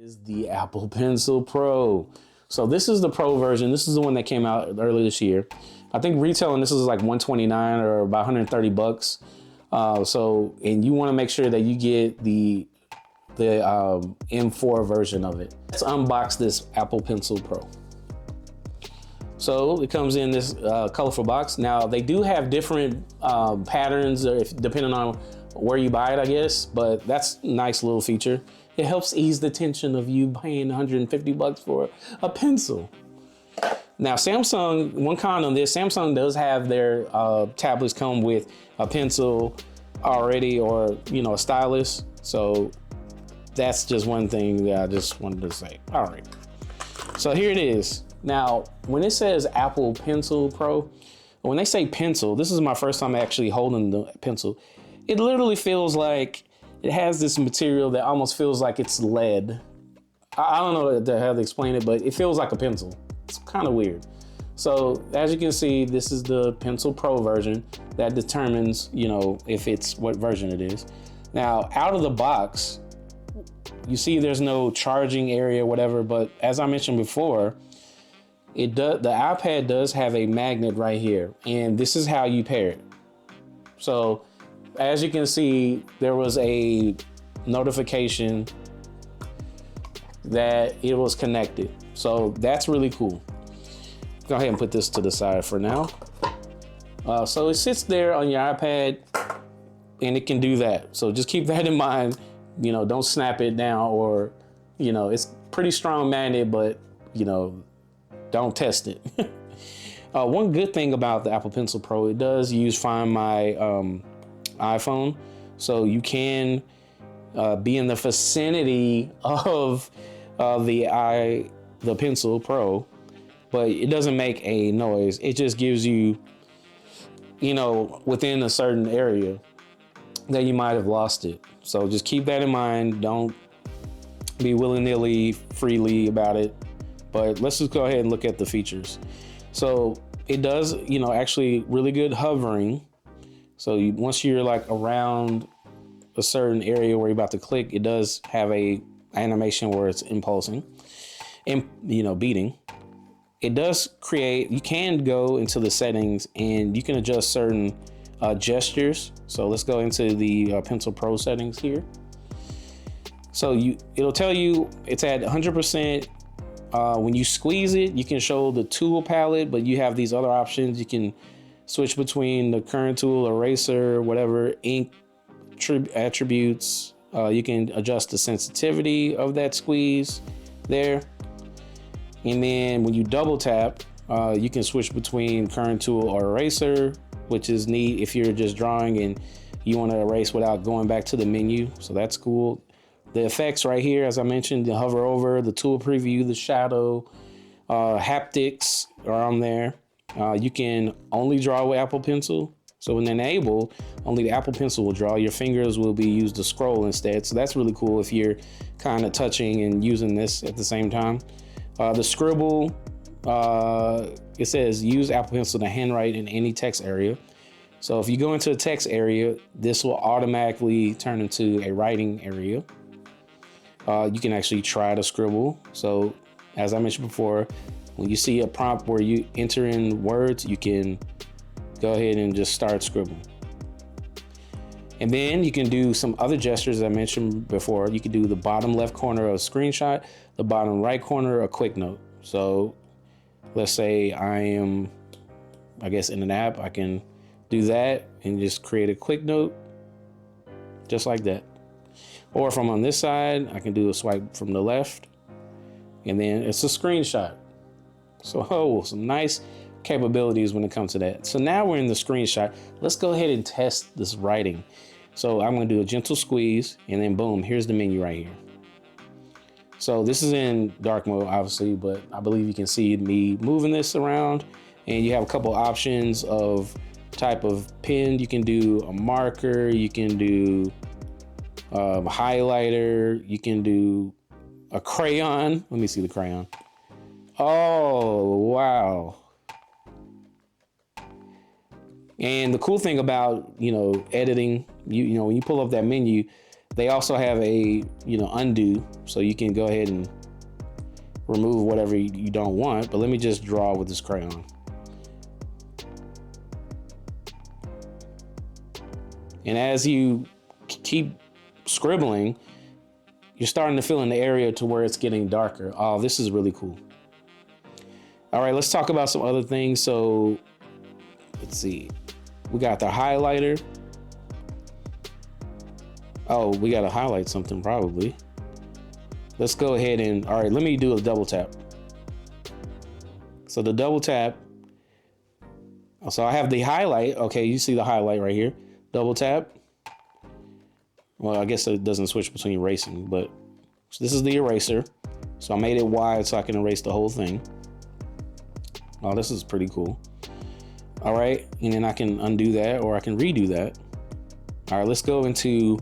Is the Apple Pencil Pro. So this is the Pro version. This is the one that came out earlier this year. I think retailing this is like 129 or about 130 bucks. And you want to make sure that you get the M4 version of it. Let's unbox this Apple Pencil Pro. So it comes in this colorful box. Now they do have different patterns depending on where you buy it, I guess, but that's a nice little feature. It helps ease the tension of you paying 150 bucks for a pencil. Now Samsung, one con on this, Samsung does have their tablets come with a pencil already, or a stylus. So that's just one thing that I just wanted to say. All right, so here it is. Now, when it says Apple Pencil Pro, when they say pencil, this is my first time actually holding the pencil. It literally feels like it has this material that almost feels like it's lead. I don't know how to explain it, but it feels like a pencil. It's kind of weird. So as you can see, this is the Pencil Pro version that determines, if it's what version it is. Now, out of the box, you see there's no charging area, whatever, but as I mentioned before, the iPad does have a magnet right here, and this is how you pair it. So as you can see, there was a notification that it was connected. So that's really cool. Go ahead and put this to the side for now. So it sits there on your iPad and it can do that. So just keep that in mind. Don't snap it down, or, it's pretty strong magnet, but, don't test it. One good thing about the Apple Pencil Pro, it does use Find My iPhone. So you can be in the vicinity of the Pencil Pro, but it doesn't make a noise. It just gives you, within a certain area that you might have lost it. So just keep that in mind. Don't be willy-nilly, freely about it. But let's just go ahead and look at the features. So it does, actually really good hovering. So once you're like around a certain area where you're about to click, it does have a animation where it's impulsing and beating. It does create, you can go into the settings and you can adjust certain gestures. So let's go into the Pencil Pro settings here. So it'll tell you it's at 100%. When you squeeze it, you can show the tool palette, but you have these other options. You can switch between the current tool, eraser, whatever, ink attributes. You can adjust the sensitivity of that squeeze there. And then when you double tap, you can switch between current tool or eraser, which is neat if you're just drawing and you want to erase without going back to the menu. So that's cool. The effects right here, as I mentioned, the hover over, the tool preview, the shadow, haptics are on there. You can only draw with Apple Pencil. So when enabled, only the Apple Pencil will draw. Your fingers will be used to scroll instead. So that's really cool if you're kind of touching and using this at the same time. The scribble, it says use Apple Pencil to handwrite in any text area. So if you go into a text area, this will automatically turn into a writing area. You can actually try to scribble. So as I mentioned before, when you see a prompt where you enter in words, you can go ahead and just start scribbling. And then you can do some other gestures I mentioned before. You can do the bottom left corner of a screenshot, the bottom right corner, a quick note. So let's say I am, I guess, in an app, I can do that and just create a quick note just like that. Or if I'm on this side, I can do a swipe from the left and then it's a screenshot. So some nice capabilities when it comes to that. So now we're in the screenshot. Let's go ahead and test this writing. So I'm going to do a gentle squeeze and then boom, here's the menu right here. So this is in dark mode, obviously, but I believe you can see me moving this around, and you have a couple options of type of pen. You can do a marker, you can do a highlighter, you can do a crayon. Let me see the crayon. Oh, wow. And the cool thing about, editing, when you pull up that menu, They also have a, undo, so you can go ahead and remove whatever you don't want. But let me just draw with this crayon. And as you keep scribbling, you're starting to fill in the area to where it's getting darker. Oh, this is really cool. All right, let's talk about some other things. So let's see. We got the highlighter. Oh, we got to highlight something probably. Let's go ahead and, all right, let me do a double tap. So the double tap. So I have the highlight. Okay, you see the highlight right here. Double tap. Well, I guess it doesn't switch between erasing, but so this is the eraser. So I made it wide so I can erase the whole thing. Oh, this is pretty cool. All right, and then I can undo that or I can redo that. All right, let's go into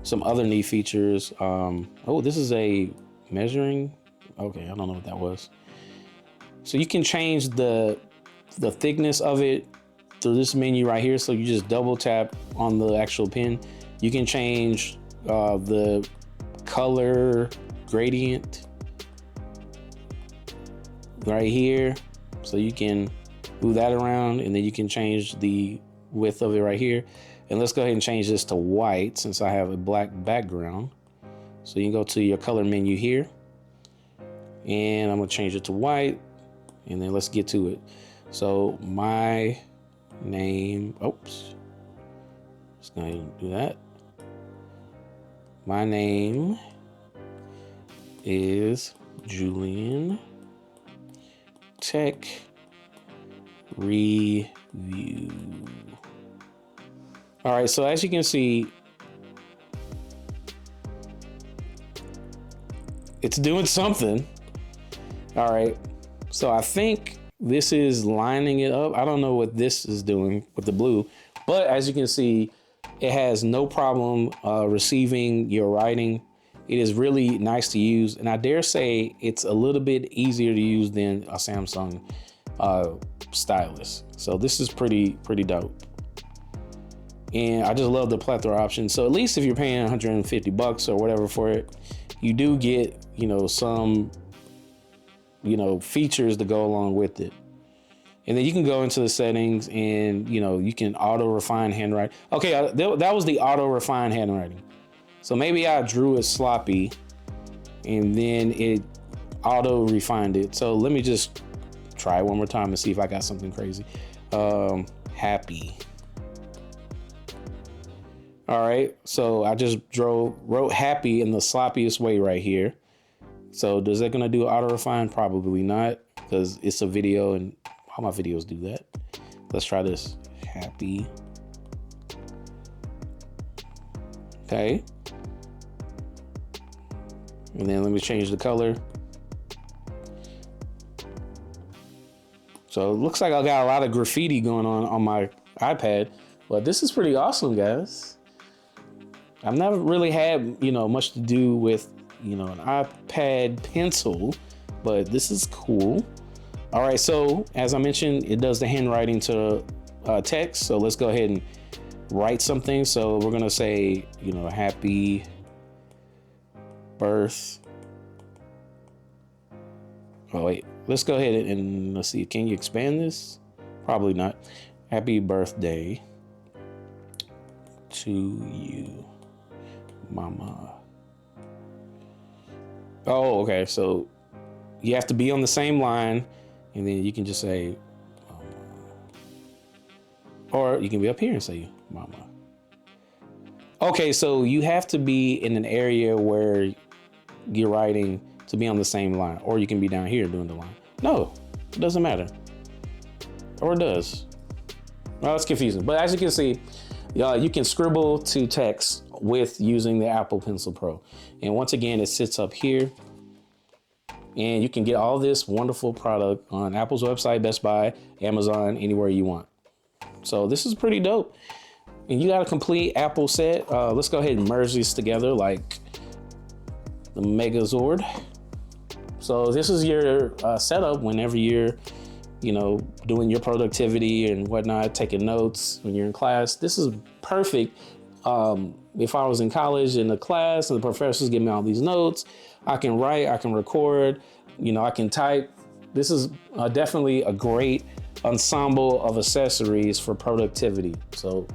some other neat features. Oh, this is a measuring. Okay, I don't know what that was. So you can change the thickness of it through this menu right here. So you just double tap on the actual pen. You can change the color gradient right here. So you can move that around, and then you can change the width of it right here. And let's go ahead and change this to white since I have a black background. So you can go to your color menu here, and I'm gonna change it to white, and then let's get to it. So my name, oops, just gonna do that. My name is Juleon Tech Review. All right, so as you can see, it's doing something. All right, so I think this is lining it up. I don't know what this is doing with the blue, but as you can see, it has no problem receiving your writing. It is really nice to use, and I dare say it's a little bit easier to use than a Samsung stylus. So this is pretty dope. And I just love the plethora options. So at least if you're paying 150 bucks or whatever for it, you do get, some, features to go along with it. And then you can go into the settings and, you can auto refine handwriting. Okay, that was the auto refine handwriting. So maybe I drew it sloppy and then it auto refined it. So let me just try it one more time and see if I got something crazy. Happy. All right, so I just wrote happy in the sloppiest way right here. So is that gonna do auto refine? Probably not, because it's a video and all my videos do that. Let's try this. Happy. Okay. And then let me change the color. So it looks like I got a lot of graffiti going on my iPad, but this is pretty awesome, guys. I've never really had, much to do with, an iPad pencil, but this is cool. All right, so as I mentioned, it does the handwriting to text. So let's go ahead and write something. So we're gonna say, happy birth. Oh wait, let's go ahead and let's see. Can you expand this? Probably not. Happy birthday to you, mama. Oh, okay. So you have to be on the same line, and then you can just say, or you can be up here and say, mama. Okay, so you have to be in an area where you're writing to be on the same line, or you can be down here doing the line. No, it doesn't matter. Or it does. Well, it's confusing. But as you can see, you can scribble to text with using the Apple Pencil Pro. And once again, it sits up here. And you can get all this wonderful product on Apple's website, Best Buy, Amazon, anywhere you want. So this is pretty dope. And you got a complete Apple set. Let's go ahead and merge these together like the Megazord. So this is your setup whenever you're, doing your productivity and whatnot, taking notes when you're in class. This is perfect If I was in college in a class and the professors give me all these notes, I can write, I can record, you know, I can type. This is definitely a great ensemble of accessories for productivity. So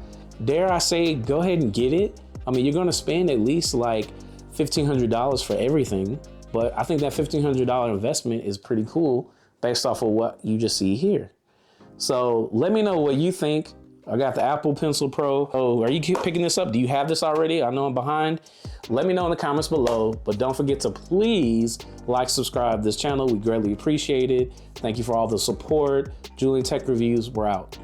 dare I say, go ahead and get it. I mean, you're gonna spend at least like $1,500 for everything, but I think that $1,500 investment is pretty cool based off of what you just see here. So let me know what you think. I got the Apple Pencil Pro. Oh, are you picking this up? Do you have this already? I know I'm behind. Let me know in the comments below, but don't forget to please like, subscribe this channel. We greatly appreciate it. Thank you for all the support. Juleon Tech Reviews, we're out.